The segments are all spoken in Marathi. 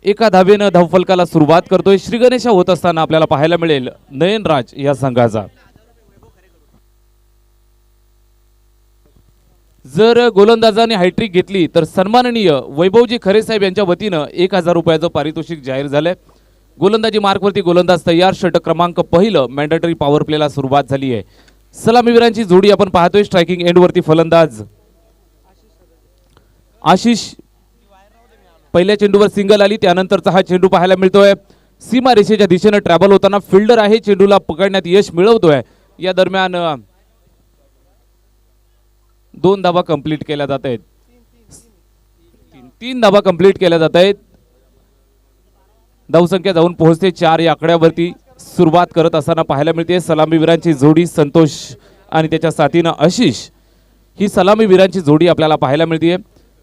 एका धावेनं धावफलकाला सुरुवात करतोय. श्री गणेशा होत असताना आपल्याला पाहायला मिळेल नयनराज या संघाचा. जर गोलंदाजाने हॅट्रिक घेतली तर सन्माननीय वैभवजी खरे साहेब यांच्या वतीनं 1000 रुपयाचं पारितोषिक जाहीर झालंय. गोलंदाजी मार्कवरती गोलंदाज तयार. षटक क्रमांक पहिलं मॅन्डेटरी पॉवर प्लेला सुरुवात झाली आहे. सलामीवीरांची जोडी आपण पाहतोय. स्ट्रायकिंग एंडवरती फलंदाज आशिष. पहिल्या चेंडूवर सिंगल आली, त्यानंतरचा हा चेंडू पाहायला मिळतोय. सीमा रेषेच्या दिशेने ट्रॅव्हल होताना फिल्डर आहे, चेंडूला पकडण्यात यश मिळवतोय. या दरम्यान 2 धावा कंप्लीट केल्या जात आहेत. 3 धावा कंप्लीट केल्या जात आहेत. धावसंख्या जाऊन पोहोचते 4 या आकड्यावरती. सुरुवात करत असताना पाहायला मिळते सलामीवीरांची जोडी संतोष आणि त्याच्या साथीनं आशिष. ही सलामीवीरांची जोडी आपल्याला पाहायला मिळते.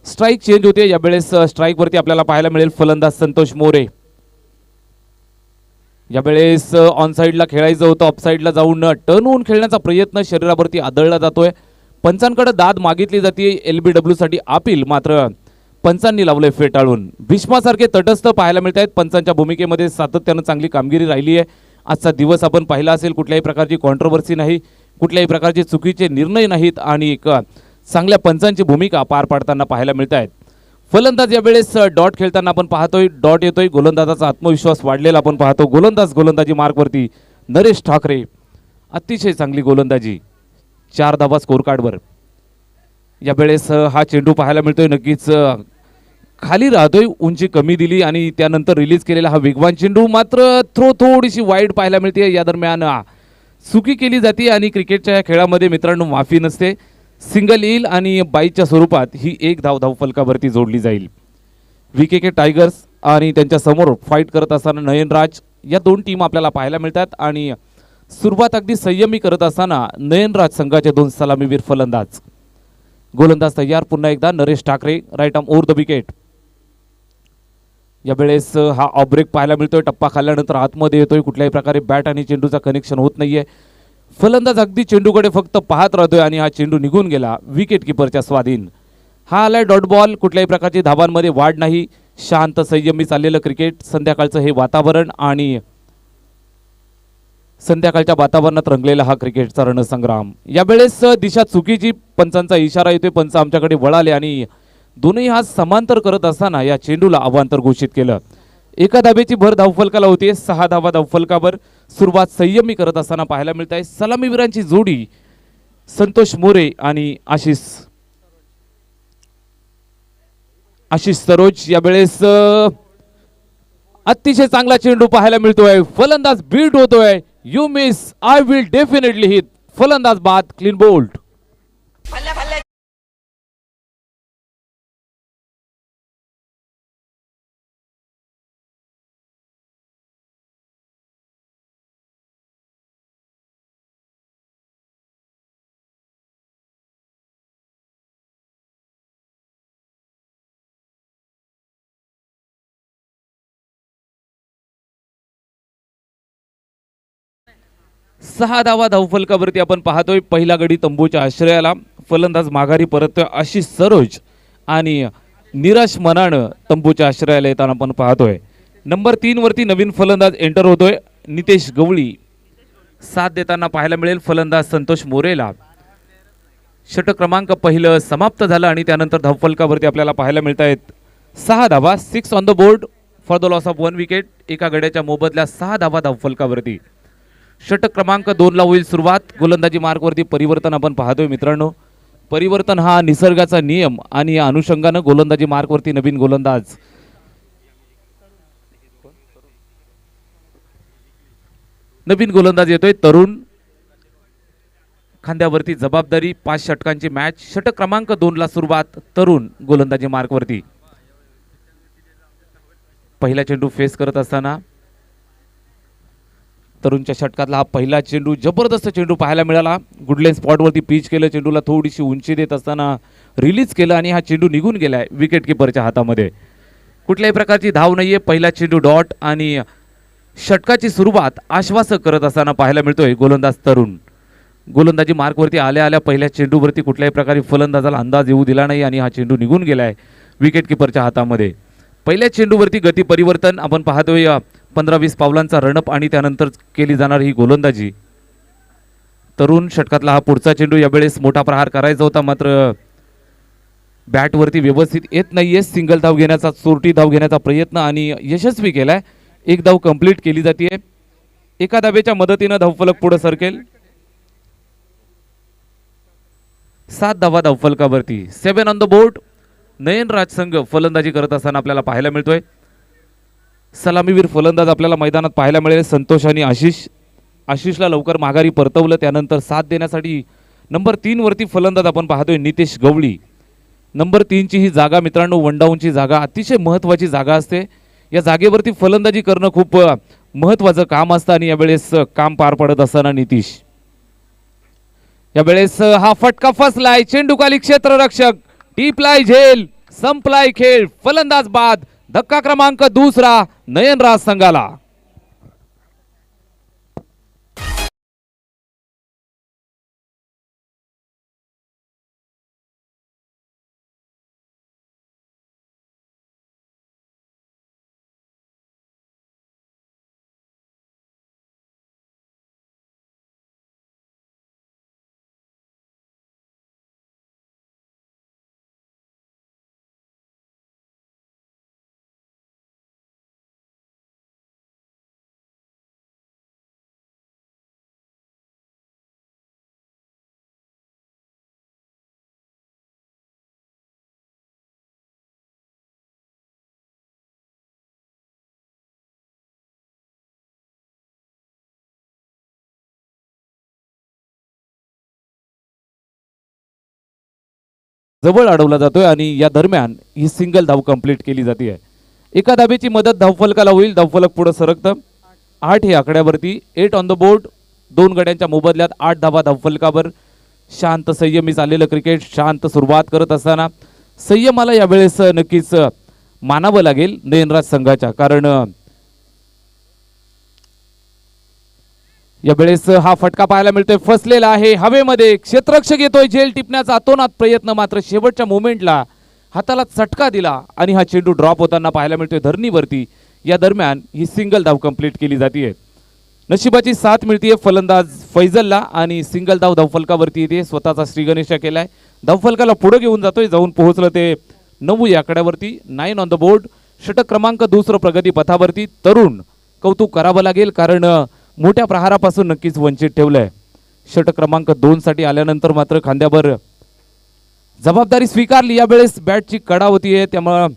स्ट्राइक चेंज होते यावेळेस. स्ट्राइक वरती आपल्याला पाहायला मिळेल फलंदाज संतोष मोरे. यावेळेस ऑन साइडला खेळायचं होतं, ऑफ साइडला जाऊन टर्न होऊन खेळण्याचा प्रयत्न शरीरावरती आदळला जातोय. पंचांकडे दाद मागितली जाते LBW साठी अपील, मात्र पंचांनी लावलंय फेटाळून. भीष्मासारखे तटस्थ पाहायला मिळत आहेत. पंचांच्या भूमिकेमध्ये सातत्यानं चांगली कामगिरी राहिली आहे. आजचा दिवस आपण पाहिला असेल, कुठल्याही प्रकारची कॉन्ट्रोवर्सी नाही, कुठल्याही प्रकारचे चुकीचे निर्णय नाहीत आणि एक चांगल्या पंचांची भूमिका पार पाडताना पाहायला मिळत आहेत. फलंदाज यावेळेस डॉट खेळताना आपण पाहतोय. डॉट येतोय. गोलंदाजाचा आत्मविश्वास वाढलेला आपण पाहतो. गोलंदाजी मार्कवरती नरेश ठाकरे. अतिशय चांगली गोलंदाजी. 4 धावा स्कोर कार्डवर. यावेळेस हा चेंडू पाहायला मिळतोय. नक्कीच खाली राहतोय, उंची कमी दिली आणि त्यानंतर रिलीज केलेला हा वेगवान चेंडू, मात्र थ्रो थोडीशी वाईड पाहायला मिळते. या दरम्यान चुकी केली जाते आणि क्रिकेटच्या या खेळामध्ये मित्रांनो माफी नसते. सिंगल येईल आणि बाईच्या स्वरूपात ही 1 धाव धावफलकावरती जोडली जाईल. VKK टायगर्स आणि त्यांच्या समोर फाईट करत असताना नयनराज या 2 टीम आपल्याला पाहायला मिळतात आणि सुरुवात अगदी संयमी करत असताना नयनराज संघाचे 2 सलामीवीर फलंदाज. गोलंदाज तयार पुन्हा एकदा Naresh Thackeray. Right arm over the wicket. यावेळेस हा ऑफ ब्रेक पाहायला मिळतोय. टप्पा खाल्ल्यानंतर आतमध्ये येतोय. कुठल्याही प्रकारे बॅट आणि चेंडूचा कनेक्शन होत नाहीये. फलंदाज अगदी चेंडूकडे फक्त पाहत राहतोय आणि हा चेंडू निघून गेला विकेट किपरच्या स्वाधीन. हा आलाय डॉट बॉल. कुठल्याही प्रकारची धावांमध्ये वाढ नाही. शांत संयमी चाललेलं क्रिकेट. संध्याकाळचं हे वातावरण आणि संध्याकाळच्या वातावरणात रंगलेला हा क्रिकेटचा रणसंग्राम. यावेळेस दिशा चुकीची. पंचांचा इशारा येतोय. पंच आमच्याकडे वळाले आणि दोन्ही हात समांतर करत असताना या चेंडूला अवांतर घोषित केलं. 1 धावेची भर धावफलकाला होती. 6 धावा धावफलकावर. सुरुवात संयमी करत असताना पाहायला मिळत आहे सलामीवीरांची जोडी संतोष मोरे आणि आशिष सरोज. यावेळेस अतिशय चांगला चेंडू पाहायला मिळतोय. फलंदाज बीट होतोय. You miss, I will definitely hit. फलंदाज बाद. Clean bowled. सहा धावा धावफलकावरती आपण पाहतोय. पहिला गडी तंबूच्या आश्रयाला. फलंदाज माघारी परततोय आशिष सरोज आणि निराश मनानं तंबूच्या आश्रयाला येताना आपण पाहतोय. नंबर 3 वरती नवीन फलंदाज एंटर होतोय. नितेश गवळी साथ देताना पाहायला मिळेल फलंदाज संतोष मोरेला. षटक क्रमांक पहिलं समाप्त झालं आणि त्यानंतर धावफलकावरती आपल्याला पाहायला मिळत आहेत 6 धावा. 6 on the board for the loss of 1 wicket. एका गड्याच्या मोबदल्या 6 धावा धावफलकावरती. षटक क्रमांक 2 ला होईल सुरुवात. गोलंदाजी मार्कवरती परिवर्तन आपण पाहतोय मित्रांनो. परिवर्तन हा निसर्गाचा नियम आणि या अनुषंगानं गोलंदाजी मार्कवरती नवीन गोलंदाज येतोय तरुण. खांद्यावरती जबाबदारी. 5 षटकांची मॅच. षटक क्रमांक 2 ला सुरुवात. तरुण गोलंदाजी मार्कवरती. पहिला चेंडू फेस करत असताना तरुणच्या षटकातला हा पहिला चेंडू. जबरदस्त चेंडू पाहायला मिळाला. गुडलेन स्पॉटवरती पिच केलं. चेंडूला थोडीशी उंची देत असताना रिलीज केलं आणि हा चेंडू निघून गेलाय विकेट किपरच्या हातामध्ये. कुठल्याही प्रकारची धाव नाहीये. पहिला चेंडू डॉट आणि षटकाची सुरुवात आश्वासक करत असताना पाहायला मिळतोय गोलंदाज तरुण. गोलंदाजी मार्कवरती आल्या आल्या पहिल्या चेंडूवरती कुठल्याही प्रकारे फलंदाजाला अंदाज येऊ दिला नाही आणि हा चेंडू निघून गेलाय विकेट किपरच्या हातामध्ये. पहिल्या चेंडूवरती गती परिवर्तन आपण पाहतोय 15-20 पावलांचा रनअप आणि त्यानंतर केली जाणार ही गोलंदाजी. तरुण षटकातला हा पुढचा चेंडू यावेळेस मोठा प्रहार करायचा होता मात्र बॅटवरती व्यवस्थित येत नाहीये. सिंगल धाव घेण्याचा चोरटी धाव घेण्याचा प्रयत्न आणि यशस्वी केलाय. एक धाव कंप्लीट केली जाते. एका धावेच्या मदतीनं धावफलक पुढे सरकेल. 7 धावा धावफलकावरती. 7 ऑन द बोर्ड. नयन राज संघ फलंदाजी करत असताना आपल्याला पाहायला मिळतोय. सलामीवीर फलंदाज आपल्याला मैदानात पाहायला मिळेल संतोष आणि आशिषला लवकर माघारी परतवलं. त्यानंतर साथ देण्यासाठी नंबर 3 वरती फलंदाज आपण पाहतोय नितेश गवळी. नंबर 3 ची ही जागा मित्रांनो वनडाऊनची जागा अतिशय महत्त्वाची जागा असते. या जागेवरती फलंदाजी करणं खूप महत्त्वाचं काम असतं आणि यावेळेस काम पार पडत असताना नितीश यावेळेस हा फटका फसलाय. चेंडूखाली क्षेत्ररक्षक टिपलाय झेल संपलाय खेळ. फलंदाज बाद. धक्का क्रमांक 2 नयनराज संघाला. जवळ अडवला जातोय आणि या दरम्यान ही सिंगल धाव कंप्लीट केली जाते. एका धावेची मदत धावफलकाला होईल. धावफलक पुढे सरकतं. 8 हे आकड्यावरती. 8 ऑन द बोर्ड. 2 गड्यांच्या मोबदल्यात 8 धावा धावफलकावर. शांत संयमी चाललेलं क्रिकेट. शांत सुरुवात करत असताना संयमाला यावेळेस नक्कीच मानावं लागेल नयनराज संघाच्या. कारण यावेळेस हा फटका पाहायला मिळतोय. फसलेला आहे हवेमध्ये. क्षेत्ररक्षक येतोय झेल टिपण्याचा अतोनात प्रयत्न मात्र शेवटच्या मोमेंटला हाताला चटका दिला आणि हा चेंडू ड्रॉप होताना पाहायला मिळतोय धरणीवरती. या दरम्यान ही सिंगल धाव कंप्लीट केली जाते. नशिबाची साथ मिळतीये फलंदाज फैजलला आणि सिंगल धाव धावफलकावरती येते. स्वतःचा श्रीगणेशा केलाय. धावफलकाला पुढे घेऊन जातोय. जाऊन पोहोचलं ते 9 या आकड्यावरती. 9 ऑन द बोर्ड. षटक क्रमांक 2 प्रगती पथावरती. तरुण कौतुक करावं लागेल कारण मोठ्या प्रहारापासून नक्कीच वंचित ठेवलंय. षटक क्रमांक 2 साठी आल्यानंतर मात्र खांद्यावर जबाबदारी स्वीकारली. यावेळेस बॅटची कडा होतीये त्यामुळे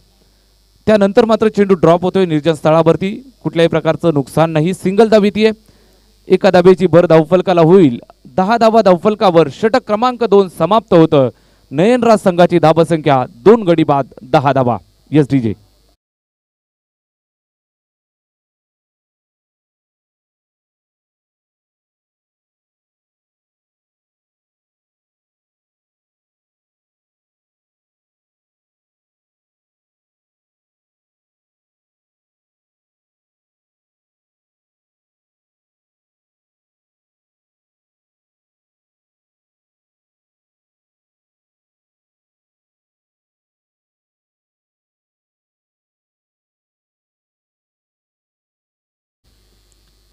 त्यानंतर मात्र चेंडू ड्रॉप होतोय निर्जन स्थळावरती. कुठल्याही प्रकारचं नुकसान नाही. सिंगल धाव येते. एका धावेची भर धावफलकाला होईल. 10 धावा धावफलकावर. षटक क्रमांक 2 समाप्त होतं. नयनराज संघाची धावसंख्या 2 गडी बाद 10 धावा. Yes DJ.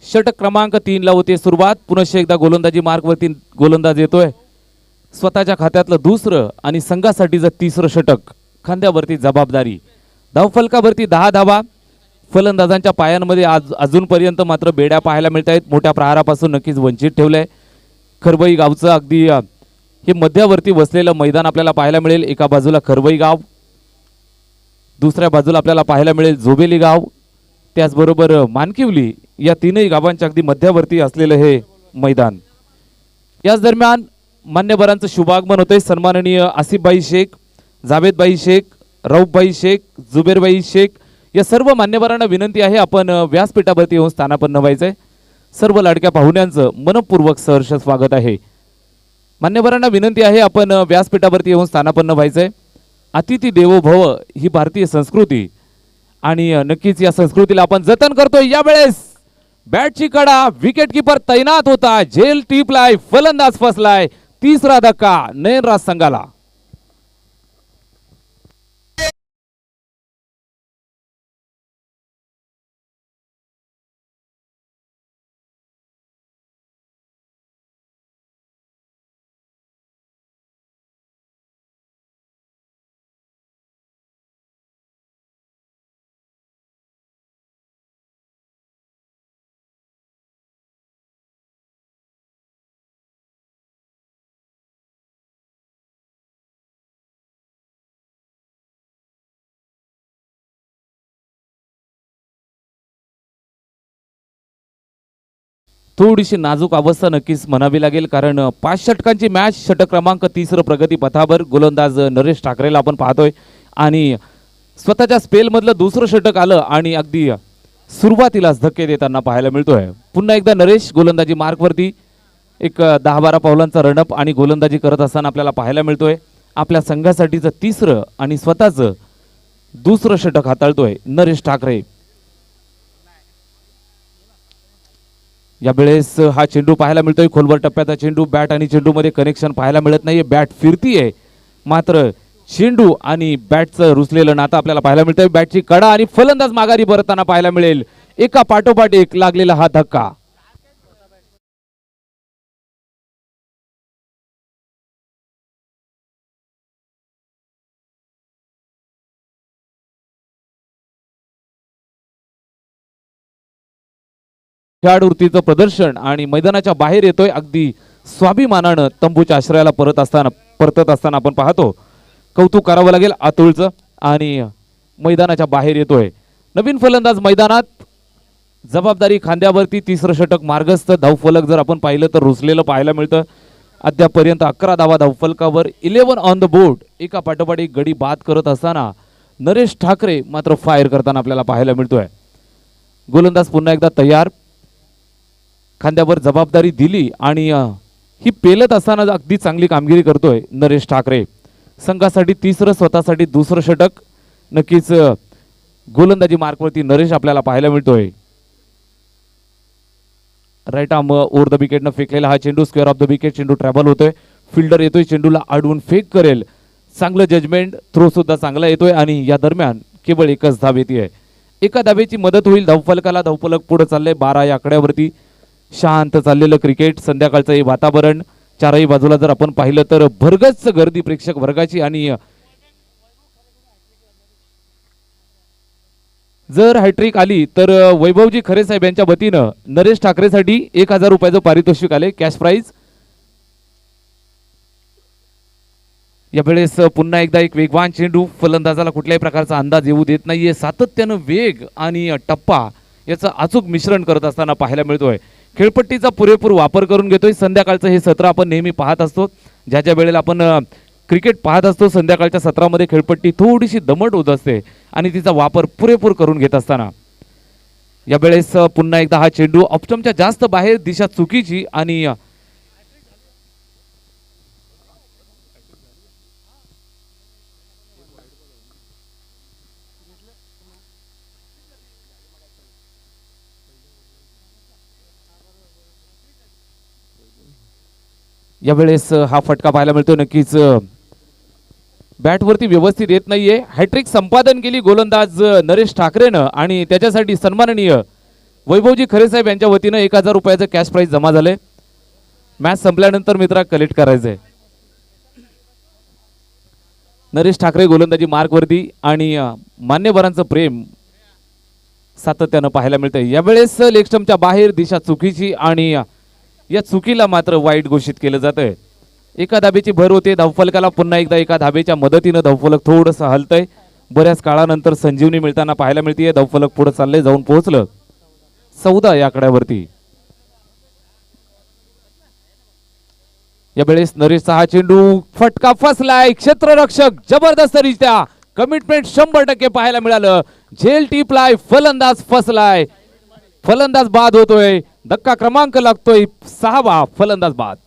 षटक क्रमांक 3 ला होते सुरुवात. पुन्हा एकदा गोलंदाजी मार्कवरती गोलंदाज येतोय. स्वतःच्या खात्यातलं दुसरं आणि संघासाठीचं 3रं षटक. खांद्यावरती जबाबदारी. धावफलकावरती 10 धावा. फलंदाजांच्या पायांमध्ये आज अजूनपर्यंत मात्र बेड्या पाहायला मिळत आहेत. मोठ्या प्रहारापासून नक्कीच वंचित ठेवलंय. खरवई गावचं अगदी हे मध्यावरती वसलेलं मैदान आपल्याला पाहायला मिळेल. एका बाजूला खरवई गाव, दुसऱ्या बाजूला आपल्याला पाहायला मिळेल जोबेली गाव, त्याचबरोबर मानकिवली. या तीनही गावांच्या अगदी मध्यावरती असलेलं हे मैदान. याच दरम्यान मान्यवरांचं शुभागमन होतंय. सन्माननीय आसिफभाई शेख, जावेदभाई शेख, रऊफभाई शेख, जुबेरभाई शेख या सर्व मान्यवरांना विनंती आहे आपण व्यासपीठावरती येऊन स्थानापन्न व्हायचंय. सर्व लाडक्या पाहुण्यांचं मनपूर्वक सहर्ष स्वागत आहे. मान्यवरांना विनंती आहे आपण व्यासपीठावरती येऊन स्थानापन्न व्हायचंय. अतिथी देवो भव ही भारतीय संस्कृती आणि नक्कीच या संस्कृतीला आपण जतन करतोय. यावेळेस बॅटची कडा, विकेट किपर तैनात होता, झेल टिपलाय, फलंदाज फसलाय, तिसरा धक्का नयनराज संघाला. थोडीशी नाजूक अवस्था नक्कीच म्हणावी लागेल, कारण 5 षटकांची मॅच, षटक क्रमांक 30 प्रगती पथावर गोलंदाज नरेश ठाकरेला आपण पाहतोय आणि स्वतःच्या स्पेलमधलं दुसरं षटक आलं आणि अगदी सुरुवातीलाच धक्के देताना पाहायला मिळतोय. पुन्हा एकदा नरेश गोलंदाजी मार्कवरती एक 10-12 पावलांचा रनअप आणि गोलंदाजी करत असताना आपल्याला पाहायला मिळतोय. आपल्या संघासाठीचं तिसरं आणि स्वतःचं दुसरं षटक हाताळतोय नरेश ठाकरे. यावेळेस हा चेंडू पाहायला मिळतोय, खोलवर टप्प्याचा चेंडू, बॅट आणि चेंडू मध्ये कनेक्शन पाहायला मिळत नाहीये. बॅट फिरतीये मात्र चेंडू आणि बॅटचं रुसलेलं नातं आपल्याला पाहायला मिळतंय. बॅटची कडा आणि फलंदाज माघारी परतताना पाहायला मिळेल. एका पाठोपाठ एक लागलेला हा धक्का. खेळाडूवृत्तीचं प्रदर्शन आणि मैदानाच्या बाहेर येतोय, अगदी स्वाभिमानानं तंबूच्या आश्रयाला परतत असताना आपण पाहतो. कौतुक करावं लागेल अतुलचं. आणि मैदानाच्या बाहेर येतोय नवीन फलंदाज मैदानात, जबाबदारी खांद्यावरती, तिसरं षटक मार्गस्थ. धावफलक जर आपण पाहिलं तर रुसलेलं पाहायला मिळतं. अद्यापर्यंत 11 धावा धावफलकावर, 11 ऑन द बोर्ड. एका पाठोपाठ एक गडी बाद करत असताना नरेश ठाकरे मात्र फायर करताना आपल्याला पाहायला मिळतोय. गोलंदाज पुन्हा एकदा तयार, खांद्यावर जबाबदारी दिली आणि ही पेलत असताना अगदी चांगली कामगिरी करतोय नरेश ठाकरे. संघासाठी तिसरं, स्वतःसाठी दुसरं षटक. नक्कीच गोलंदाजी मार्कवरती नरेश आपल्याला पाहायला मिळतोय. राईट आर्म ओव्हर द विकेटनं फेकलेला हा चेंडू स्क्वेअर ऑफ द विकेट. चेंडू ट्रॅव्हल होतोय, फिल्डर येतोय, चेंडूला अडवून फेक करेल. चांगलं जजमेंट, थ्रो सुद्धा चांगला येतोय आणि या दरम्यान केवळ एकच धाव येते. एका धावेची मदत होईल धावफलकाला. धावफलक पुढे चाललंय 12 या आकड्यावरती. शांत चाललेलं क्रिकेट, संध्याकाळचं हे वातावरण. चारही बाजूला जर आपण पाहिलं तर भरगच्च गर्दी प्रेक्षक वर्गाची. आणि जर हॅट्रिक आली तर वैभवजी खरे साहेब यांच्या वतीनं नरेश ठाकरेसाठी 1000 रुपयाचं पारितोषिक आले, कॅश प्राइज. यावेळेस पुन्हा एकदा एक वेगवान चेंडू, फलंदाजाला कुठल्याही प्रकारचा अंदाज येऊ देत नाहीये. सातत्यानं वेग आणि टप्पा याचं अचूक मिश्रण करत असताना पाहायला मिळतोय. खेळपट्टीचा पुरेपूर वापर करून घेतोय. संध्याकाळचं हे सत्र आपण नेहमी पाहत असतो, ज्या ज्या वेळेला आपण क्रिकेट पाहत असतो संध्याकाळच्या सत्रामध्ये खेळपट्टी थोडीशी दमट होत असते आणि तिचा वापर पुरेपूर करून घेत असताना यावेळेस पुन्हा एकदा हा चेंडू ऑप्शनच्या जास्त बाहेर, दिशा चुकीची. आणि यावेळेस हा फटका पाहायला मिळतो. नक्कीच बॅटवरती व्यवस्थित येत नाहीये. हॅट्रिक संपादन केली गोलंदाज नरेश ठाकरेनं आणि त्याच्यासाठी सन्माननीय वैभवजी खरे साहेब यांच्या वतीनं 1000 रुपयाचं कॅश प्राइज जमा झाले. मॅच संपल्यानंतर मित्रा कलेक्ट करायचंय. नरेश ठाकरे गोलंदाजी मार्कवरती आणि मान्यवरांचं प्रेम सातत्यानं पाहायला मिळतंय. यावेळेस लेग स्टंपच्या बाहेर, दिशा चुकीची आणि या चुकीला मात्र वाईट घोषित केलं जातंय. एका धाबेची भर होते धावफलकाला. पुन्हा एकदा एका धाबेच्या मदतीनं धावफलक थोडंसं हलतंय. बऱ्याच काळानंतर संजीवनी मिळताना पाहायला मिळते. धावफलक पुढे चाललंय, जाऊन पोहोचलं 14 या आकड्यावरती. यावेळेस नरेशचा हा चेंडू, फटका फसलाय. क्षेत्ररक्षक जबरदस्तरित्या, कमिटमेंट 100% पाहायला मिळालं. झेल टिपलाय, फलंदाज फसलाय, फलंदाज बाद होतोय. धक्का क्रमांक लागतोय 6वा, फलंदाज बाद.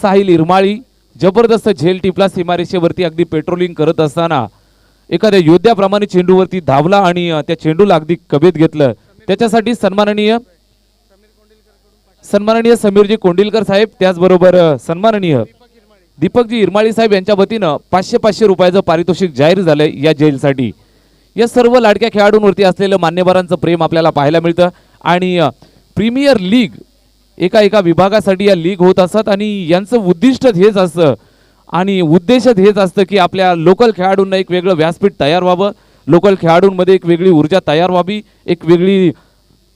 साहिल इरमाळी जबरदस्त झेल टिपला सीमारेषेवरती अगदी पेट्रोलिंग करत असताना एखाद्या योद्ध्याप्रमाणे चेंडूवरती धावला आणि त्या चेंडूला अगदी कबीत घेतलं. त्याच्यासाठी सन्माननीय समीरजी कोंडिलकर साहेब, त्याचबरोबर सन्माननीय दीपकजी इरमाळी साहेब यांच्या वतीनं 500 रुपयाचं पारितोषिक जाहीर झालंय या जेलसाठी. या सर्व लाडक्या खेळाडूंवरती असलेलं मान्यवरांचं प्रेम आपल्याला पाहायला मिळतं आणि प्रीमियर लीग एका विभागासाठी या लीग होत असतात आणि यांचं उद्दिष्ट हेच असतं आणि उद्देश हेच असतं की आपल्या लोकल खेळाडूंना एक वेगळं व्यासपीठ तयार व्हावं, लोकल खेळाडूंमध्ये एक वेगळी ऊर्जा तयार व्हावी, एक वेगळी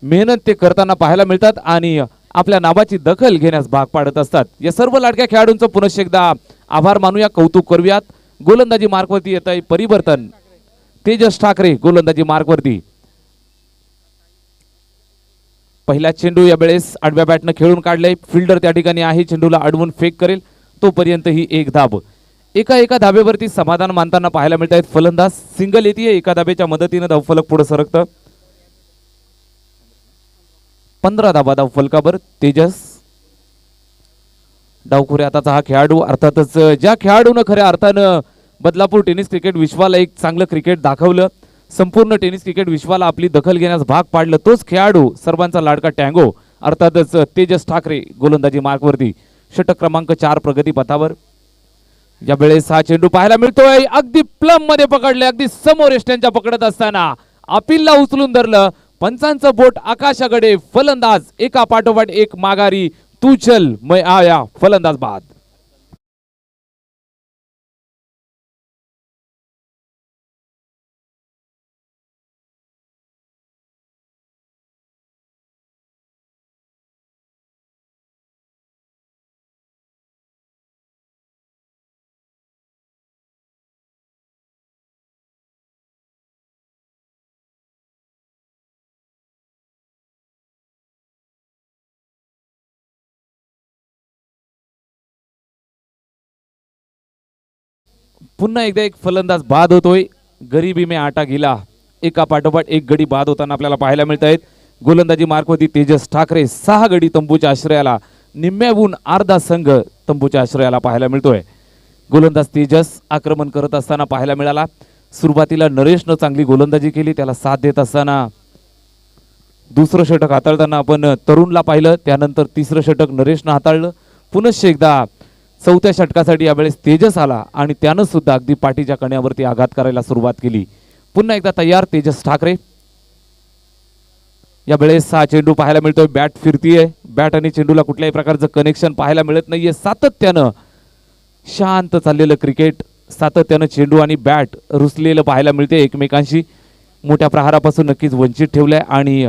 मेहनत ते करताना पाहायला मिळतात आणि आपल्या नावाची दखल घेण्यास भाग पाडत असतात. या सर्व लाडक्या खेळाडूंचं पुनश्च एकदा आभार मानूया, कौतुक करूयात. गोलंदाजी मार्कवरती येत आहे परिवर्तन. तेजस ठाकरे गोलंदाजी मार्कवरती. पहिला चेंडू या वेळेस आडव्या बॅटनं खेळून काढलाय. फिल्डर त्या ठिकाणी आहे, चेंडूला अडवून फेक करेल तोपर्यंत ही एक धाब. एका धाब्यावरती समाधान मानताना पाहायला मिळत आहेत. फलंदाज सिंगल येते, एका धाब्याच्या मदतीनं धावफलक पुढे सरकतं. 15 धाबा धावफलकावर तेजस. डावखुरे हाताचा हा खेळाडू, अर्थातच ज्या खेळाडूनं खऱ्या अर्थानं बदलापूर टेनिस क्रिकेट विश्वाला एक चांगलं क्रिकेट दाखवलं, संपूर्ण टेनिस क्रिकेट विश्वाला आपली दखल घेण्यास भाग पाडलं, तोच खेळाडू सर्वांचा लाडका टँगो अर्थातच तेजस ठाकरे गोलंदाजी मार्कवरती. षटक क्रमांक 4 प्रगती पथावर. या वेळेस हा चेंडू पाहायला मिळतोय, अगदी प्लम मध्ये पकडले, अगदी समोर एष्ट्यांच्या पकडत असताना अपीलला उचलून धरलं. पंचांचं बोट आकाशाकडे. फलंदाज एका पाठोपाठ एक माघारी. तू चल मैं आया, फलंदाज बाद. पुन्हा एकदा एक फलंदाज बाद होतोय. गरीबी में आटा गिला. एका पाठोपाठ एक गडी बाद होताना आपल्याला पाहायला मिळत आहेत. गोलंदाजी मार्कवरती तेजस ठाकरे. 6 गडी तंबूच्या आश्रयाला, निम्म्याहून अर्धा संघ तंबूच्या आश्रयाला पाहायला मिळतोय. गोलंदाज तेजस आक्रमण करत असताना पाहायला मिळाला. सुरुवातीला नरेशनं चांगली गोलंदाजी केली, त्याला साथ देत असताना दुसरं षटक हाताळताना आपण तरुणला पाहिलं, त्यानंतर तिसरं षटक नरेशनं हाताळलं. पुनश्च एकदा चौथ्या षटकासाठी यावेळेस तेजस आला आणि त्यानं सुद्धा अगदी पाठीच्या कण्यावरती आघात करायला सुरुवात केली. पुन्हा एकदा तयार तेजस ठाकरे. यावेळेस हा चेंडू पाहायला मिळतोय, बॅट फिरतीये. बॅट आणि चेंडूला कुठल्याही प्रकारचं कनेक्शन पाहायला मिळत नाहीये. सातत्यानं शांत चाललेलं क्रिकेट, सातत्यानं चेंडू आणि बॅट रुसलेलं पाहायला मिळते एकमेकांशी. मोठ्या प्रहारापासून नक्कीच वंचित ठेवलंय आणि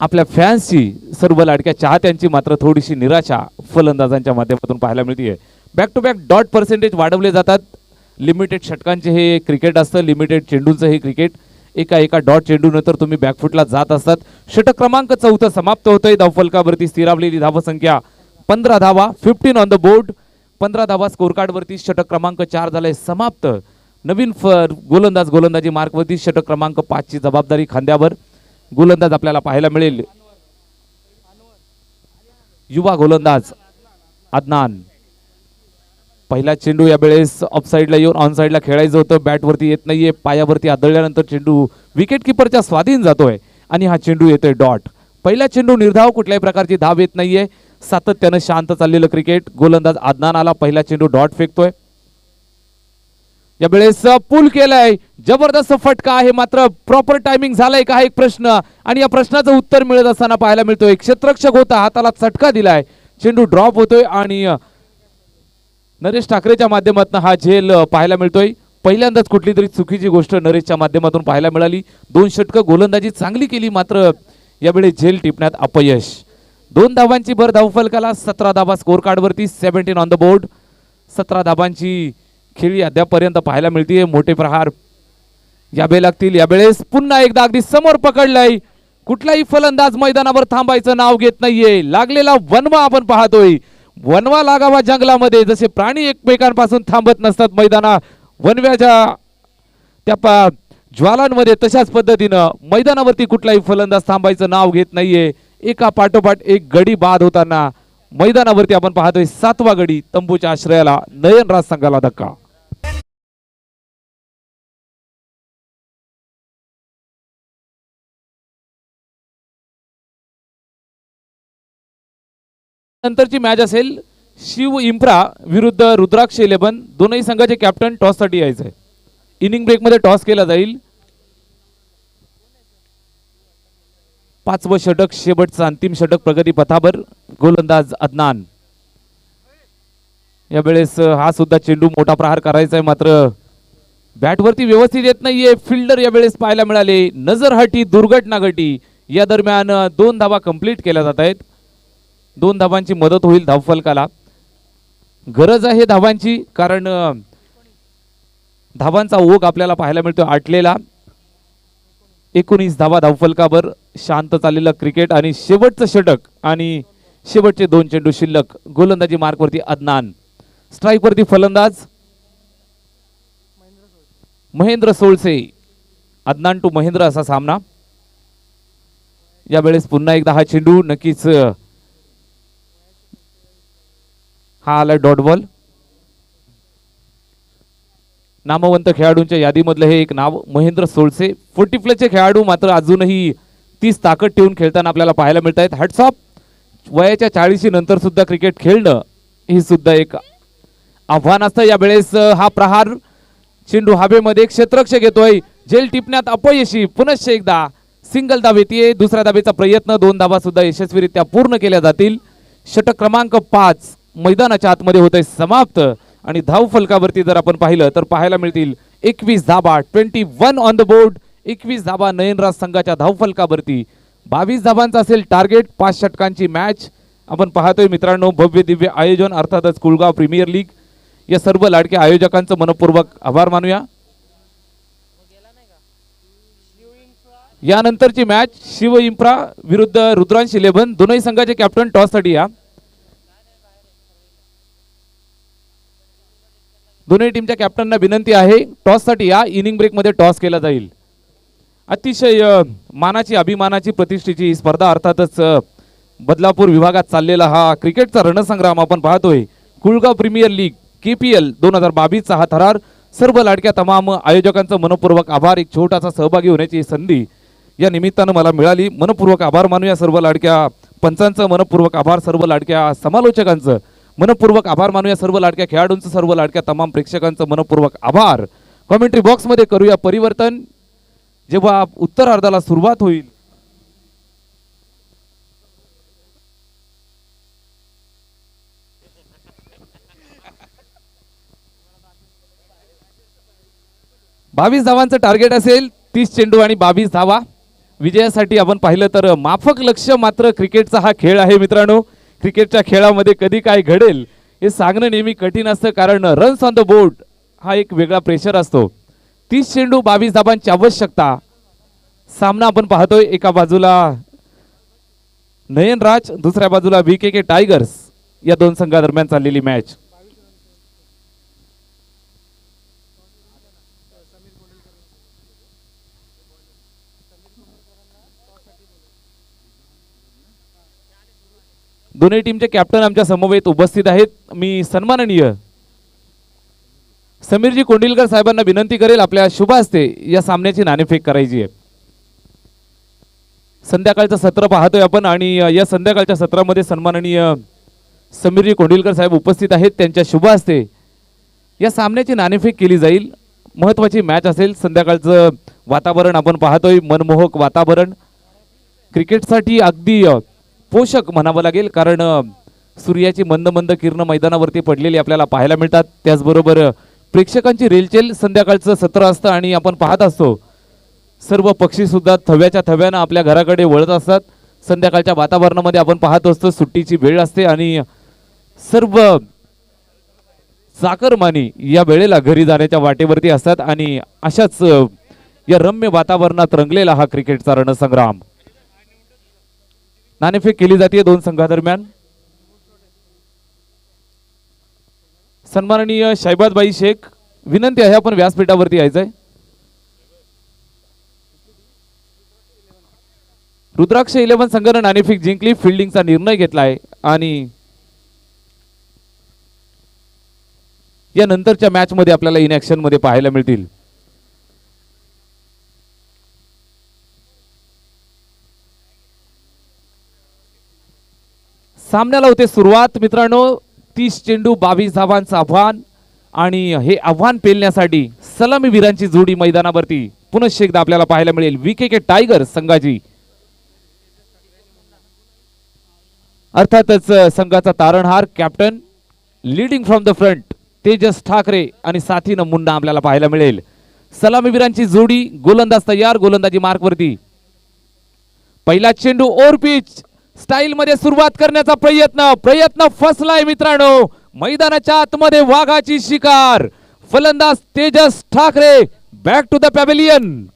आपल्या फॅन्सची, सर्व लाडक्या चाहत्यांची मात्र थोडीशी निराशा फलंदाजांच्या माध्यमातून पाहायला मिळते. Back to back dot percentage वाढवले जातात. लिमिटेड षटकांचे हे क्रिकेट असतं, लिमिटेड चेंडूंचं हे क्रिकेट. एका डॉट चेंडूनंतर तुम्ही बॅकफुटला जात असतात. षटक क्रमांक 4 समाप्त होतोय. धावफलकावरती स्थिरावलेली धावसंख्या 15 धावा, 15 ऑन द बोर्ड. 15 धावा स्कोर कार्डवरती. षटक क्रमांक 4 झालाय समाप्त. नवीन गोलंदाज गोलंदाजी मार्कवरती. षटक क्रमांक 5 ची जबाबदारी खांद्यावर. गोलंदाज आपल्याला पाहायला मिळेल युवा गोलंदाज अदनान. पहिला चेंडू या वेळेस ऑफ साइडला येऊन ऑन साइडला खेळायचं होतं, बॅटवरती येत नाहीये. पायावरती आदळल्यानंतर चेंडू विकेट किपरच्या स्वाधीन जातोय आणि हा चेंडू येतोय डॉट. पहिला चेंडू निर्धाव, कुठल्याही प्रकारची धाव येत नाहीये. सातत्यानं शांत चाललेलं क्रिकेट. गोलंदाज अदनान आला, पहिला चेंडू डॉट फेकतोय. या वेळेस पूल केलाय, जबरदस्त फटका आहे, मात्र प्रॉपर टायमिंग झालाय का हा एक प्रश्न आणि या प्रश्नाचं उत्तर मिळत असताना पाहायला मिळतोय क्षेत्ररक्षक होता, हाताला चटका दिलाय, चेंडू ड्रॉप होतोय आणि नरेश ठाकरेच्या माध्यमातून हा झेल पाहायला मिळतोय. पहिल्यांदाच कुठली तरी चुकीची गोष्ट नरेशच्या माध्यमातून पाहायला मिळाली. 2 षटकं गोलंदाजी चांगली केली, मात्र यावेळी झेल टिपण्यात अपयश. 2 धावांची भर धावफलकाला. 17 धावा स्कोर कार्डवरती. 17 on the board. 17 धावांची खेळी अद्यापर्यंत पाहायला मिळते. मोठे प्रहार यावे लागतील. यावेळेस पुन्हा एकदा अगदी समोर पकडलंय. कुठलाही फलंदाज मैदानावर थांबायचं नाव घेत नाहीये. लागलेला वनवा आपण पाहतोय. वनवा लागावा जंगलामध्ये, जसे प्राणी एकमेकांपासून थांबत नसतात मैदाना वनव्याच्या त्या ज्वालांमध्ये, तशाच पद्धतीनं मैदानावरती कुठलाही फलंदाज थांबायचं नाव घेत नाहीये. एका पाठोपाठ एक गडी बाद होताना मैदानावरती आपण पाहतोय 7वा गडी तंबूच्या आश्रयाला नयनराज संघाला धक्का. नंतरची मॅच असेल शिव इम्प्रा विरुद्ध रुद्राक्ष 11. दोनही संघाचे कॅप्टन टॉस साठी यायचे. इनिंग ब्रेक मध्ये टॉस केला जाईल. 5वं षटक शेवटचं अंतिम षटक प्रगती पथावर. गोलंदाज अदनान. यावेळेस हा सुद्धा चेंडू मोठा प्रहार करायचा आहे मात्र बॅटवरती व्यवस्थित येत नाहीये. फिल्डर यावेळेस पाहायला मिळाले. नजरहाटी दुर्घटना घटी. या दरम्यान 2 धावा कंप्लीट केल्या जात आहेत. 2 धावांची मदत होईल धावफलकाला. गरज आहे धावांची कारण धावांचा ओघ आपल्याला पाहायला मिळतो आटलेला. 19 धावा धावफलकावर. शांत चाललेलं क्रिकेट आणि शेवटचं षटक आणि शेवटचे 2 चेंडू शिल्लक. गोलंदाजी मार्कवरती अदनान. स्ट्राईकवरती फलंदाज महेंद्र सोळसे. अदनान टू महेंद्र असा सामना. यावेळेस पुन्हा एकदा हा चेंडू नक्कीच हा आला डॉट बॉल. नामवंत खेळाडूंच्या यादीमधलं हे एक नाव महेंद्र सोळसे. 40+ खेळाडू मात्र अजूनही 30 ताकद ठेवून खेळताना आपल्याला पाहायला मिळत आहेत. Hats off. वयाच्या 40 नंतर सुद्धा क्रिकेट खेळणं ही सुद्धा एक आव्हान असतं. यावेळेस हा प्रहार चेंडू हवेमध्ये क्षेत्ररक्षक घेतोय. झेल टिपण्यात अपयशी. पुनश्च एकदा सिंगल धाव येते. दुसऱ्या धावेचा प्रयत्न. 2 धावा सुद्धा यशस्वीरित्या पूर्ण केल्या जातील. षटक क्रमांक 5 मैदानाच्या आतमध्ये होतंय समाप्त आणि धाव फलकावरती जर आपण पाहिलं तर पाहायला मिळतील 21 धावा. 21 ऑन द बोर्ड. 21 धावा नयनराज संघाच्या धाव फलकावरती. 22 धावांचा असेल टार्गेट. 5 षटकांची मॅच आपण पाहतोय मित्रांनो. भव्य दिव्य आयोजन अर्थातच कुळगाव प्रीमियर लीग. या सर्व लाडक्या आयोजकांचं मनपूर्वक आभार मानूया. यानंतरची मॅच शिव इम्प्रा विरुद्ध रुद्रांश 11. दोनही संघाचे कॅप्टन टॉस साठी या. दोन्ही टीमच्या कॅप्टनना विनंती आहे टॉस साठी या. इनिंग ब्रेक मध्ये टॉस केला जाईल. अतिशय मानाची अभिमानाची प्रतिष्ठेची ही स्पर्धा अर्थातच बदलापूर विभागात चाललेला हा क्रिकेटचा रणसंग्राम आपण पाहतोय. कुळगाव प्रीमियर लीग KPL 2022चा हा थरार. सर्व लाडक्या तमाम आयोजकांचं मनपूर्वक आभार. एक छोटासा सहभागी होण्याची संधी या निमित्तानं मला मिळाली. मनपूर्वक आभार मानूया सर्व लाडक्या पंचांचं. मनपूर्वक आभार सर्व लाडक्या समालोचकांचं. मनपूर्वक आभार मानूया सर्व लाडक्या खेळाडूंचं. सर्व लाडक्या तमाम प्रेक्षकांचं मनपूर्वक आभार. कॉमेंट्री बॉक्स मध्ये करूया परिवर्तन. जेव्हा उत्तरार्धाला सुरुवात होईल बावीस धावांचं टार्गेट असेल. 30 चेंडू आणि 22 धावा. विजयासाठी आपण पाहिलं तर माफक लक्ष मात्र क्रिकेटचा हा खेळ आहे मित्रांनो. क्रिकेटच्या खेळामध्ये कधी काय घडेल हे सांगणं नेहमी कठीण असतं कारण रन्स ऑन द बोर्ड हा एक वेगळा प्रेशर असतो. 30 चेंडू 22 धावांची आवश्यकता. सामना आपण पाहतोय एका बाजूला नयनराज दुसऱ्या बाजूला VKK टायगर्स. या 2 संघादरम्यान चाललेली मॅच. दोन्ही टीमचे कॅप्टन आमच्या समवेत उपस्थित आहेत. मी सन्माननीय समीरजी कोंडिलकर साहेबांना विनंती करेल आपल्या शुभ हस्ते या सामन्याची नाणेफेक करायची आहे. संध्याकाळचं सत्र पाहतोय आपण आणि या संध्याकाळच्या सत्रामध्ये सन्माननीय समीरजी कोंडिलकर साहेब उपस्थित आहेत. त्यांच्या शुभ हस्ते या सामन्याची नाणेफेक केली जाईल. महत्त्वाची मॅच असेल. संध्याकाळचं वातावरण आपण पाहतोय मनमोहक वातावरण. क्रिकेटसाठी अगदी पोषक म्हणावं लागेल कारण सूर्याची मंद मंद किरण मैदानावरती पडलेली आपल्याला पाहायला मिळतात. त्याचबरोबर प्रेक्षकांची रेलचेल संध्याकाळचं सत्र असतं आणि आपण पाहत असतो सर्व पक्षी सुद्धा थव्याच्या थव्यानं आपल्या घराकडे वळत असतात. संध्याकाळच्या वातावरणामध्ये आपण पाहत असतो सुट्टीची वेळ असते आणि सर्व चाकरमानी या वेळेला घरी जाण्याच्या वाटेवरती असतात आणि अशाच या रम्य वातावरणात रंगलेला हा क्रिकेटचा रणसंग्राम. नाणेफेक केली जाते 2 संघादरम्यान. सन्माननीय शैबादबाई शेख विनंती आहे आपण व्यासपीठावरती यायचंय. रुद्राक्ष 11 संघानं नाणेफेक जिंकली. फिल्डिंगचा निर्णय घेतलाय आणि या नंतरच्या मॅच मध्ये आपल्याला इन ऍक्शन मध्ये पाहायला मिळतील. सामन्याला होते सुरुवात मित्रांनो. 30 चेंडू 22 धावांचं आव्हान आणि हे आव्हान पेलण्यासाठी सलामीवीरांची जोडी मैदानावरती पुनश्च एकदा आपल्याला पाहायला मिळेल. VKK टायगर्स संघाची अर्थातच संघाचा तारणहार captain leading from the front Tejas Thackeray आणि साथीनं मुन्ना आपल्याला पाहायला मिळेल. सलामीवीरांची जोडी, गोलंदाज तयार, गोलंदाजी मार्कवरती. पहिला चेंडू ओव्हर पिच स्टाईल मध्ये सुरुवात करण्याचा प्रयत्न फसलाय मित्रांनो. मैदानाच्या आतमध्ये वाघाची शिकार. फलंदाज Tejas Thackeray back to the pavilion.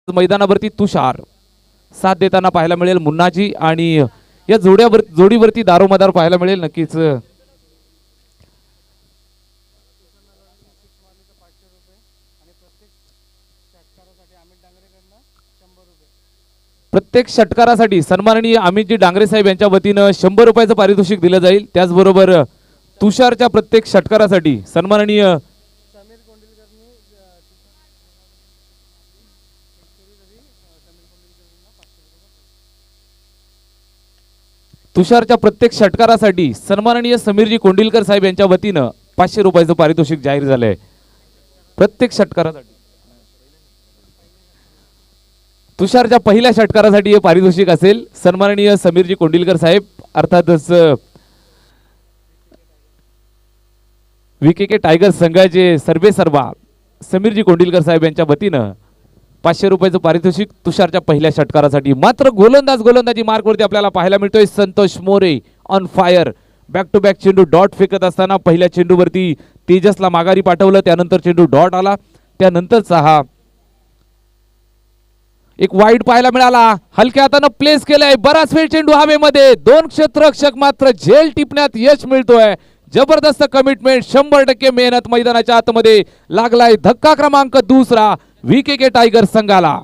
मैदानावरती तुषार साथ देताना पाहायला मिळेल. मुन्नाजी आणि या जोडीवरती दारोमदार पाहायला मिळेल नक्कीच. प्रत्येक षटकारासाठी सन्माननीय अमितजी डांगरे साहेब यांच्या वतीनं 100 रुपयाचं पारितोषिक दिलं जाईल. त्याचबरोबर तुषारच्या प्रत्येक षटकारासाठी सन्माननीय तुषारच्या प्रत्येक षटकारासाठी सन्माननीय समीरजी कोंडिलकर साहेब यांच्या वतीनं 500 रुपयाचं पारितोषिक जाहीर झालंय. प्रत्येक षटकारासाठी तुषारच्या पहिल्या षटकारासाठी हे पारितोषिक असेल. सन्माननीय समीरजी कोंडिलकर साहेब अर्थातच VKK टायगर्स संघाचे सर्वेसर्वा समीरजी कोंडिलकर साहेब यांच्या वतीनं 500 रुपयाचं पारितोषिक तुषारच्या पहिल्या षटकारासाठी. मात्र गोलंदाजी मार्कवरती आपल्याला पाहायला मिळतोय Santosh More on fire. Back to back चेंडू डॉट फेकत असताना पहिल्या चेंडूवरती तेजसला माघारी पाठवलं, त्यानंतर चेंडू डॉट आला, त्यानंतरचा हा एक वाईड पाहायला मिळाला. हलक्या हातानं प्लेस केलंय, बराच वेळ चेंडू हवेमध्ये. 2 क्षेत्ररक्षक मात्र झेल टिपण्यात यश मिळतोय. जबरदस्त कमिटमेंट, 100% मेहनत मैदानाच्या आतमध्ये लागलाय. धक्का क्रमांक 2 VKK टायगर्स संघाला.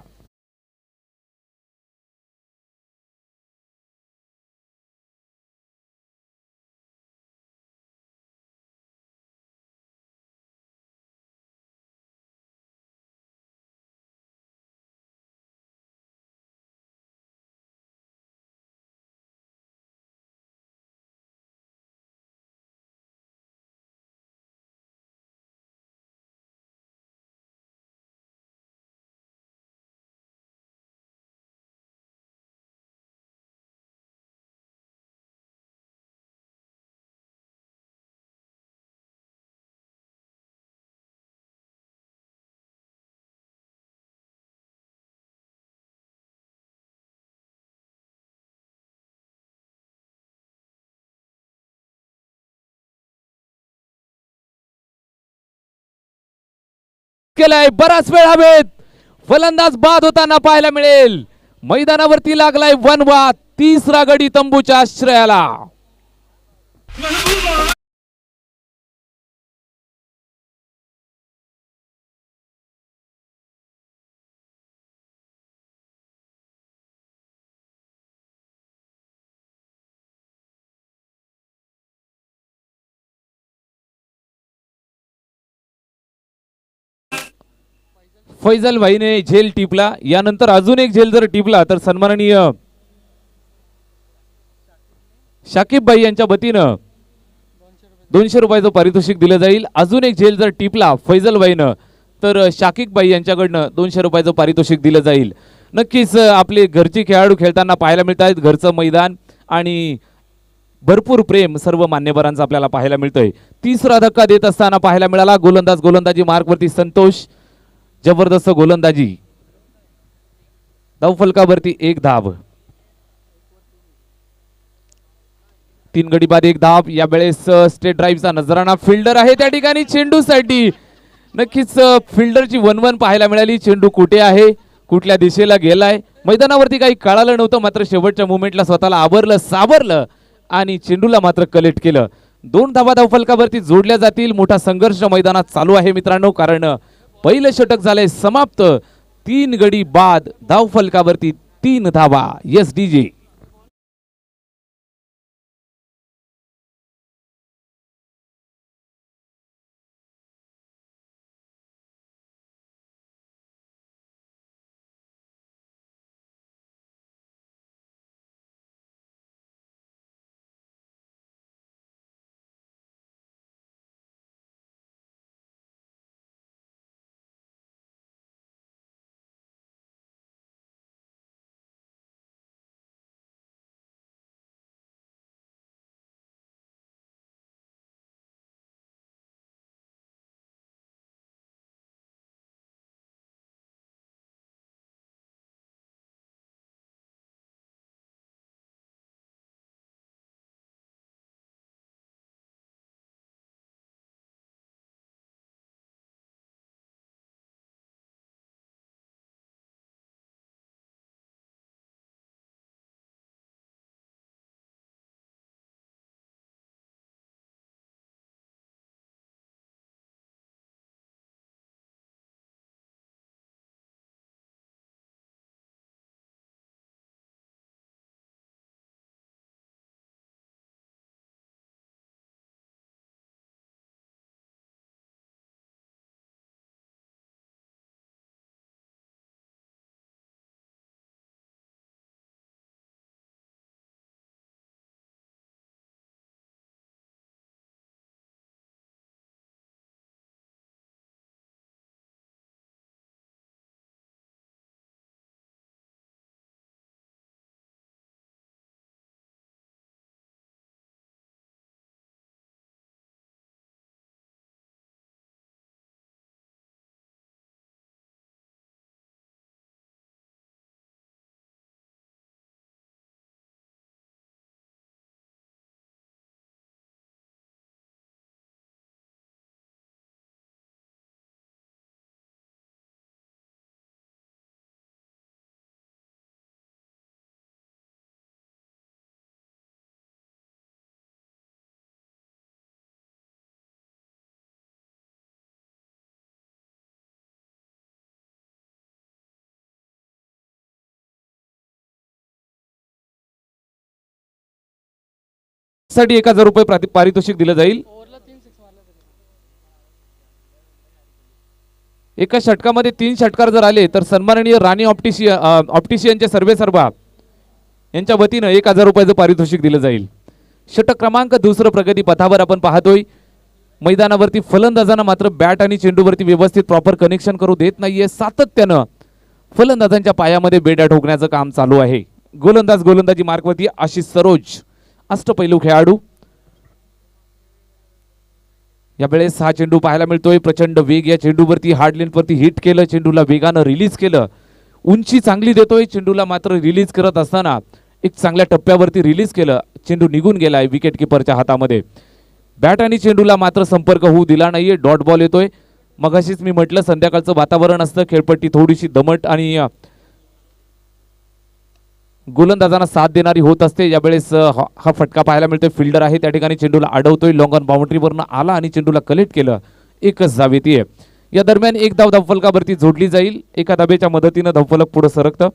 केलाय बराच वेळ हवेत. फलंदाज बाद होताना पाहायला मिळेल. मैदानावरती लागलाय वनवा. 3रा गडी तंबूच्या आश्रयाला. फैजल भाईने झेल टिपला. यानंतर अजून एक झेल जर टिपला तर सन्माननीय शाकिब भाई यांच्या वतीनं ₹200 पारितोषिक दिलं जाईल. अजून एक झेल जर टिपला फैजल बाईनं तर शाकिक बाई यांच्याकडनं ₹200 पारितोषिक दिलं जाईल. नक्कीच आपले घरची खेळाडू खेळताना पाहायला मिळत आहेत. घरचं मैदान आणि भरपूर प्रेम सर्व मान्यवरांचं आपल्याला पाहायला मिळतंय. तिसरा धक्का देत असताना पाहायला मिळाला. गोलंदाजी मार्कवरती संतोष, जबरदस्त गोलंदाजी. धावफलकावरती 1 धाव. 3 गडी बाद 1 धाव. या वेळेस स्टेट ड्राईव्हचा नजराणा. फिल्डर आहे त्या ठिकाणी चेंडूसाठी. नक्कीच फिल्डरची 1-1 पाहायला मिळाली. चेंडू कुठे आहे, कुठल्या दिशेला गेलाय मैदानावरती काही कळालं नव्हतं. मात्र शेवटच्या मुवमेंटला स्वतःला आवरलं, सावरलं आणि चेंडूला मात्र कलेक्ट केलं. 2 धावा धावफलकावरती जोडल्या जातील. मोठा संघर्ष मैदानात चालू आहे मित्रांनो, कारण पहिलं षटक झालंय समाप्त. 3 गडी बाद धावफलकावरती 3 धावा. Yes DJ. साठी ₹1000 पारितोषिक दिलं जाईल. एका षटकामध्ये 3 षटकार जर आले तर सन्माननीय राणी ऑप्टिशियनचे सर्वेसर्वा यांच्या वतीनं ₹1000 पारितोषिक दिलं जाईल. षटक क्रमांक 2 प्रगती पथावर आपण पाहतोय. मैदानावरती फलंदाजांना मात्र बॅट आणि चेंडूवरती व्यवस्थित प्रॉपर कनेक्शन करू देत नाहीये. सातत्यानं फलंदाजांच्या पायामध्ये बेड्या ठोकण्याचं काम चालू आहे. गोलंदाजी मार्कवरती आशिष सरोज, अष्टपैलू खेळाडू. यावेळेस हा चेंडू पाहायला मिळतोय. प्रचंड वेग या चेंडूवरती. हार्ड लेंथवरती हिट केलं. चेंडूला वेगानं रिलीज केलं. उंची चांगली देतोय. चेंडूला मात्र रिलीज करत असताना एक चांगल्या टप्प्यावरती रिलीज केलं. चेंडू निघून गेलाय विकेट किपरच्या हातामध्ये. बॅट आणि चेंडूला मात्र संपर्क होऊ दिला नाहीये. डॉट बॉल येतोय. मगाशीच मी म्हटलं संध्याकाळचं वातावरण असतं. खेळपट्टी थोडीशी दमट आणि गोलंदाजांना साथ देणारी होत असते. यावेळेस हा फटका पाहायला मिळतोय. फिल्डर आहे त्या ठिकाणी चेंडूला अडवतोय. लॉंग ऑन बाउंड्रीवरनं आला आणि चेंडूला कलेक्ट केलं. एकच धाव येते. या दरम्यान 1 धाव धावफलकावरती जोडली जाईल. एका धाब्याच्या मदतीनं धावफलक पुढे सरकतं.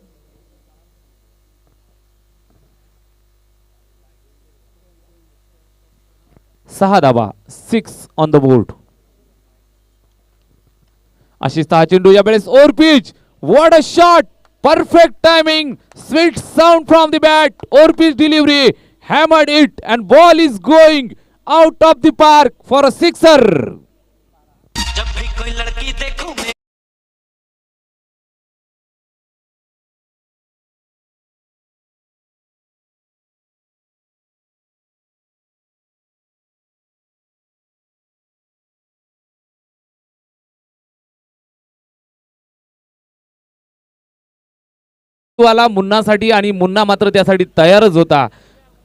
सहा धावा. 6 ऑन द बोर्ड. आशिष हा चेंडू यावेळेस over pitch. What a shot. Perfect timing, sweet sound from the bat, over pitch delivery, hammered it and ball is going out of the park for a sixer. जब भी कोई लड़की देखूं मैं वाला मुन्नासाठी आणि मुन्ना मात्र त्यासाठी तयारच होता।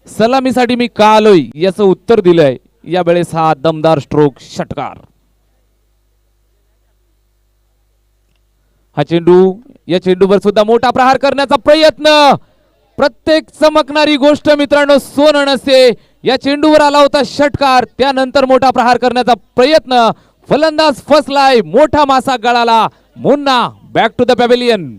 सलामीसाठी मी का आलोय याचं उत्तर दिलंय। या वेळेस हा दमदार स्ट्रोक षटकार। हा चेंडू, या चेंडूवर सुद्धा मोठा प्रहार करण्याचा प्रयत्न। प्रत्येक चमकणारी गोष्ट मित्रांनो सोनं नसते। या चेंडूवर आला होता षटकार, त्यानंतर मोठा प्रहार करण्याचा प्रयत्न। फलंदाज फसलाय, मोठा मासा गळाला। Munna back to the pavilion.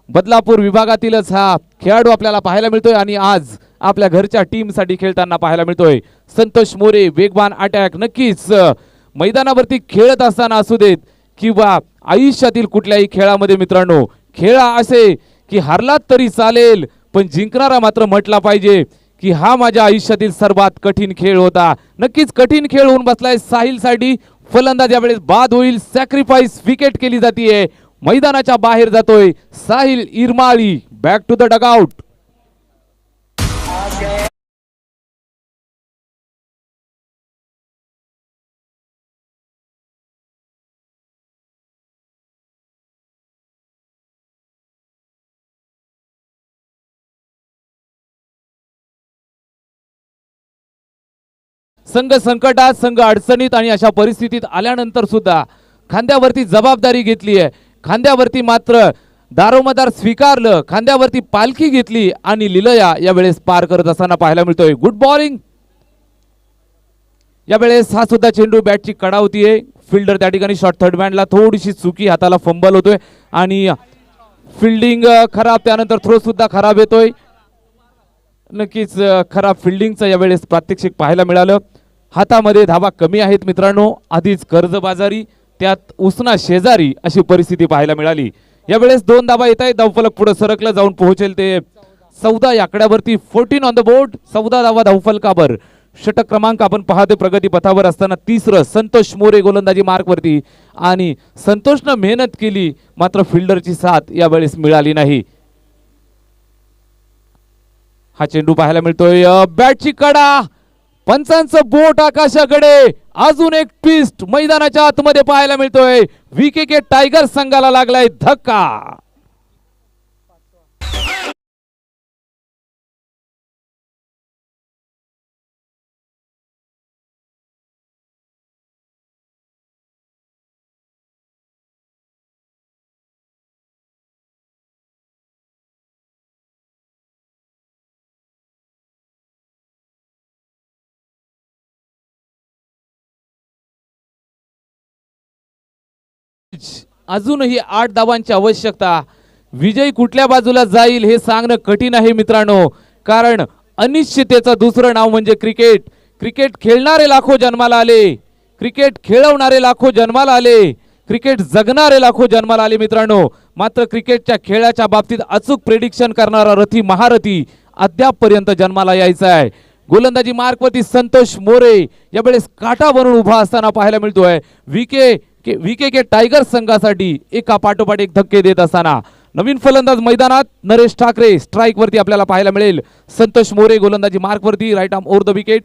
Badlapur विभागातीलच हा खेळाडू आपल्याला पाहायला मिळतोय आणि आज आपल्या घरच्या टीम साठी खेळताना पाहायला मिळतोय। संतोष मोरे, वेगवान अटॅक। नक्कीच मैदानावरती खेळत असताना असू देत किंवा आयुष्यातील कुठल्याही खेळामध्ये मित्रांनो, खेळा असे की हरलात तरी चालेल पण जिंकणारा मात्र म्हटला पाहिजे की हा माझ्या आयुष्यातील सर्वात कठीण खेळ होता। नक्कीच कठीण खेळ होऊन बसलाय साहिल साठी। फलंदाज यावेळेस बाद होईल, सॅक्रिफाईस विकेट केली जातीये। मैदानाच्या बाहेर जातोय Sahil Irmali. Back to the dugout. संघ संकटात, संघ अडचणीत आणि अशा परिस्थितीत आल्यानंतर सुद्धा खांद्यावरती जबाबदारी घेतली आहे। खांद्यावरती मात्र दारोमदार स्वीकारलं, खांद्यावरती पालखी घेतली आणि लिलया यावेळेस पार करत असताना पाहायला मिळतोय। Good bowling. यावेळेस हा सुद्धा चेंडू बॅटची कडा होतीये। फिल्डर त्या ठिकाणी शॉर्ट थर्ड मॅनला थोडीशी चुकी, हाताला फंबल होतोय आणि फिल्डिंग खराब, त्यानंतर थ्रो सुद्धा खराब येतोय। नक्कीच खराब फिल्डिंगचं यावेळेस प्रात्यक्षिक पाहायला मिळालं. हातामध्ये धावा कमी आहेत मित्रांनो, आधीच कर्जबाजारी त्यात उसना शेजारी अशी परिस्थिती पाहायला मिळाली. यावेळेस 2 धावा येत आहेत. धावफलक पुढे सरकलं जाऊन पोहोचेल ते 14 या आकड्यावरती. 14 ऑन द बोर्ड. 14 धावा धावफलकावर. षटक क्रमांक आपण पाहते प्रगती पथावर असताना तिसरं संतोष मोरे गोलंदाजी मार्कवरती आणि संतोषनं मेहनत केली मात्र फिल्डरची साथ यावेळेस मिळाली नाही. हा चेंडू पाहायला मिळतोय. बॅटची कडा, पंचांचं बोट आकाशाकडे. अजून एक ट्विस्ट मैदानाच्या आतमध्ये पाहायला मिळतोय. VKK टायगर संघाला लागलाय धक्का. अजूनही 8 धावांची आवश्यकता. विजय कुठल्या बाजूला जाईल हे सांगणं कठीण आहे मित्रांनो, कारण अनिश्चिततेचं दुसरं नाव म्हणजे क्रिकेट. क्रिकेट खेळणारे लाखो जन्माला आले, क्रिकेट खेळवणारे लाखो जन्माला आले, क्रिकेट जगणारे लाखो जन्माला आले मित्रांनो. मात्र क्रिकेटच्या खेळाच्या बाबतीत अचूक प्रेडिक्शन करणारा रथी महारथी अद्यापपर्यंत जन्माला यायचा आहे. गोलंदाजी मार्कवरती संतोष मोरे यावेळेस काटा बनून उभा असताना पाहायला मिळतोय. VKK टायगर संघासाठी एका पाठोपाठ एक धक्के देत असताना नवीन फलंदाज मैदानात नरेश ठाकरे स्ट्राइक वरती आपल्याला पाहायला मिळेल. संतोष मोरे गोलंदाजी मार्क वरती, right arm over the wicket.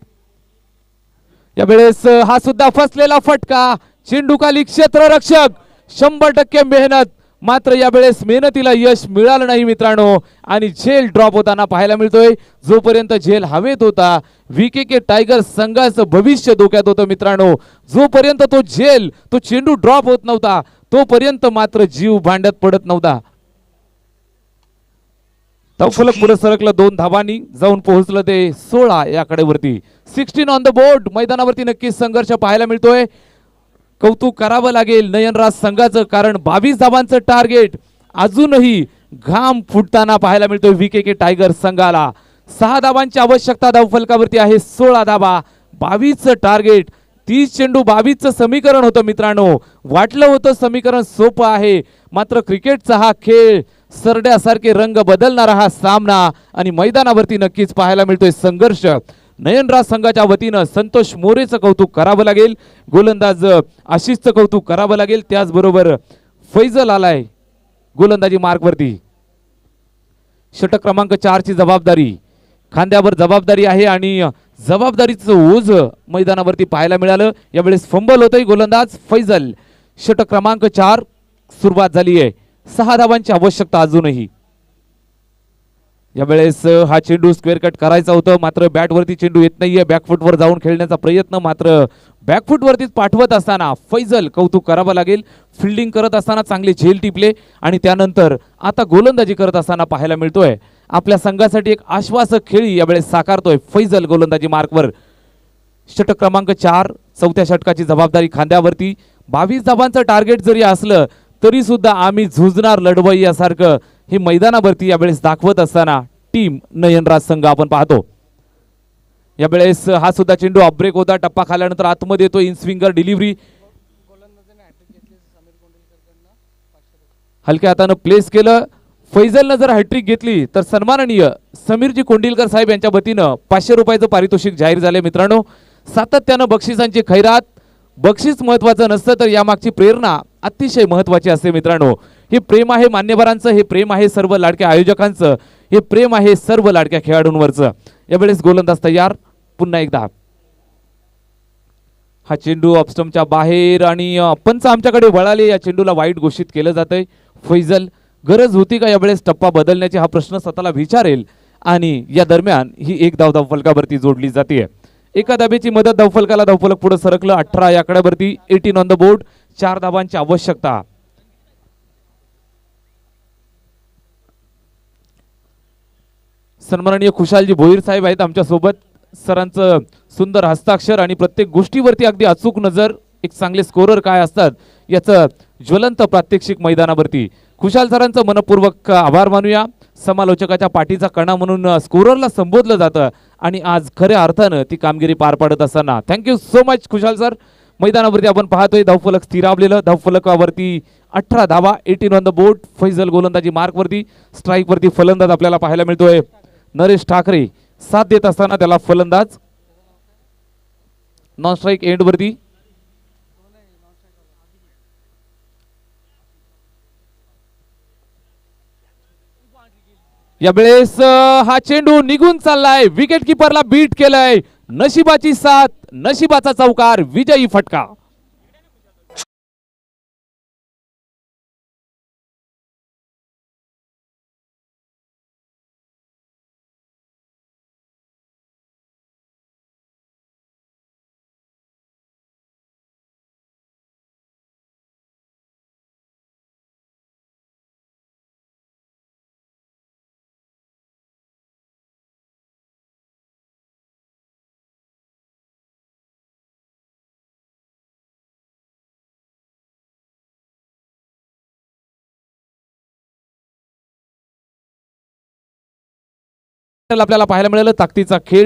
यावेळेस हा सुद्धा फसलेला फटका. चेंडूखाली क्षेत्ररक्षक, 100% मेहनत, मात्र यावेळेस मेहनतीला यश मिळालं नाही मित्रांनो आणि झेल ड्रॉप होताना पाहायला मिळतोय. जोपर्यंत झेल हवेत होता VKK टायगर संघाचं भविष्य धोक्यात होतं मित्रांनो. जोपर्यंत तो चेंडू ड्रॉप होत नव्हता तोपर्यंत मात्र जीव भांड्यात पडत नव्हता. तवफलक पुढे सरकलं 2 धावांनी जाऊन पोहोचलं ते 16 या आकड्यावरती. 16 ऑन द बोर्ड. मैदानावरती नक्कीच संघर्ष पाहायला मिळतोय. कौतुक करावं लागेल नयनराज संघाचं, कारण 22 धावांचं टार्गेट अजूनही घाम फुटताना पाहायला मिळतोय VKK टायगर संघाला. 6 धावांची आवश्यकता धावफलकावरती आहे. 16 धावा, 22चं टार्गेट. 30 चेंडू 22चं समीकरण होतं मित्रांनो. वाटलं होतं समीकरण सोपं आहे, मात्र क्रिकेटचा हा खेळ सरड्यासारखे रंग बदलणारा हा सामना आणि मैदानावरती नक्कीच पाहायला मिळतोय संघर्ष. नयनराज संघाच्या वतीनं संतोष मोरेचं कौतुक करावं लागेल, गोलंदाज आशिषचं कौतुक करावं लागेल, त्याचबरोबर फैजल आलाय गोलंदाजी मार्कवरती. षटक क्रमांक 4 ची जबाबदारी खांद्यावर जबाबदारी आहे आणि जबाबदारीचं ओझ मैदानावरती पाहायला मिळालं. यावेळेस फंबल होतंय गोलंदाज फैजल. षटक क्रमांक 4 सुरुवात झाली आहे. 6 धावांची आवश्यकता अजूनही. यावेळेस हा चेंडू स्क्वेअर कट करायचा होता, मात्र बॅटवरती चेंडू येत नाहीये. बॅकफुटवर जाऊन खेळण्याचा प्रयत्न, मात्र बॅकफुटवरतीच पाठवत असताना फैजल कौतुक करावं लागेल. फिल्डिंग करत असताना चांगले झेल टिपले आणि त्यानंतर आता गोलंदाजी करत असताना पाहायला मिळतोय आपल्या संघासाठी एक आश्वासक खेळी यावेळेस साकारतोय फैजल गोलंदाजी मार्कवर. षटक क्रमांक 4 चौथ्या षटकाची जबाबदारी खांद्यावरती. 22 धावांचं टार्गेट जरी असलं तरी सुद्धा आम्ही झुंजणार लढवई यासारखं हे मैदानावरती यावेळेस दाखवत असताना टीम नयनराज संघ आपण पाहतो. यावेळेस हा सुद्धा चेंडू अपब्रेक होता. टप्पा खाल्यानंतर आतमध्ये येतो. इन स्विंगर डिलिव्हरी हलक्या हातानं प्लेस केलं. फैजलनं जर हॅट्रिक घेतली तर सन्माननीय समीरजी कोंडिलकर साहेब यांच्या वतीनं 500 रुपयाचं पारितोषिक जाहीर झाले मित्रांनो. सातत्यानं बक्षिसांची खैरात. बक्षीस महत्वाचं नसतं तर यामागची प्रेरणा अतिशय महत्वाची असते मित्रांनो. हे प्रेम आहे मान्यवरांचं, हे प्रेम आहे सर्व लाडक्या आयोजकांचं, हे प्रेम आहे सर्व लाडक्या खेळाडूंवरचं. यावेळेस गोलंदाज तयार. पुन्हा एकदा हा चेंडू ऑफस्टंपच्या बाहेर आणि पंच आमच्याकडे वळाले. या चेंडूला वाईट घोषित केलं जातंय. फैजल गरज होती का यावेळेस टप्पा बदलण्याची हा प्रश्न स्वतःला विचारेल आणि या दरम्यान ही एक धाव धावफलकावरती जोडली जाते. एका धाब्याची मदत धावफलकाला. धावफलक पुढे सरकलं 18 या आकड्यावरती. 18 ऑन द बोर्ड. 4 धावांची आवश्यकता. सन्माननीय खुशालजी भोईर साहेब आहेत आमच्या सोबत. सरांचं सुंदर हस्ताक्षर आणि प्रत्येक गोष्टीवरती अगदी अचूक नजर. एक चांगले स्कोरर काय असतात याचं ज्वलंत प्रात्यक्षिक मैदानावरती. खुशाल सरांचं मनपूर्वक आभार मानूया. समालोचकाच्या पाठीचा कणा म्हणून स्कोररला संबोधलं जातं आणि आज खऱ्या अर्थानं ती कामगिरी पार पाडत असताना थँक्यू सो मच खुशाल सर. मैदानावरती आपण पाहतोय धावफलक स्थिरावलेलं. धावफलकावरती 18 धावा, 18 ऑन द बोर्ड. फैजल गोलंदाजी मार्कवरती. स्ट्राईकवरती फलंदाज आपल्याला पाहायला मिळतोय नरेश ठाकरे साथ देत असताना त्याला फलंदाज. नॉन स्ट्राईक एंड वरती यावेळेस हा चेंडू निघून चाललाय. विकेट किपरला बीट केलंय. नशिबाची साथ, नशिबाचा चौकार, विजयी फटका. आपल्याला पाहायला मिळालं ताकदीचा खेळ.